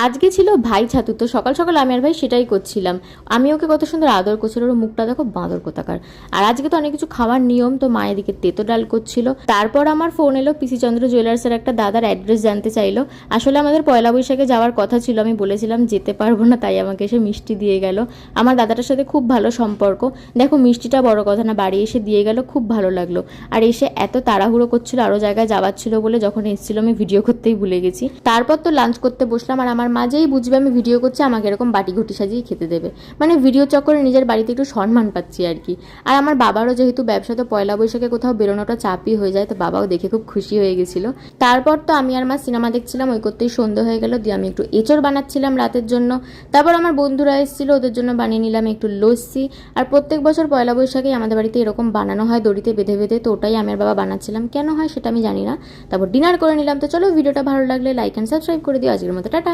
আজকে ছিল ভাই ছাতু, তো সকাল সকাল আমি আর ভাই সেটাই করছিলাম। আমি ওকে কত সুন্দর আদর করছিল, ওর মুখটা দেখো বাঁদর কোথাকার। আর আজকে তো অনেক কিছু খাওয়ার নিয়ম, তো মা এদিকে তেতো ডাল করছিল। তারপর আমার ফোন এলো, পিসি চন্দ্র জুয়েলার্সের একটা দাদার অ্যাড্রেস জানতে চাইলো। আসলে আমাদের পয়লা বৈশাখে যাওয়ার কথা ছিল, আমি বলেছিলাম যেতে পারবো না, তাই আমাকে এসে মিষ্টি দিয়ে গেল। আমার দাদাটার সাথে খুব ভালো সম্পর্ক। দেখো মিষ্টিটা বড় কথা না, বাড়ি এসে দিয়ে গেল, খুব ভালো লাগলো। আর এসে এত তাড়াহুড়ো করছিল, আরও জায়গায় যাওয়ার ছিল বলে যখন এসেছিল আমি ভিডিও করতেই ভুলে গেছি। তারপর তো লাঞ্চ করতে বসলাম, আর আমার মাঝেই বুঝবে আমি ভিডিও করছি, আমাকে এরকম বাটি ঘটি সাজিয়ে খেতে দেবে। মানে ভিডিও চক্করে নিজের বাড়িতে একটু সম্মান পাচ্ছি আর কি। আর আমার বাবারও যেহেতু ব্যবসা, তো পয়লা বৈশাখে কোথাও বেরোনোটা চাপই হয়ে যায়, তো বাবাও দেখে খুব খুশি হয়ে গেছিলো। তারপর তো আমি আর মা সিনেমা দেখছিলাম, ওই করতেই সন্ধ্যে হয়ে গেল। দিয়ে আমি একটু এঁচড় বানাচ্ছিলাম রাতের জন্য। তারপর আমার বন্ধুরা এসেছিলো, ওদের জন্য বানিয়ে নিলাম একটু লস্যি। আর প্রত্যেক বছর পয়লা বৈশাখে আমাদের বাড়িতে এরকম বানানো হয় দড়িতে বেঁধে বেঁধে, তো ওটাই আমি আর বাবা বানাচ্ছিলাম। কেন হয় সেটা আমি জানি না। তারপর ডিনার করে নিলাম। তো চলো, ভিডিওটা ভালো লাগলে লাইক অ্যান্ড সাবস্ক্রাইব করে দিও। আজকের মতো টাটা।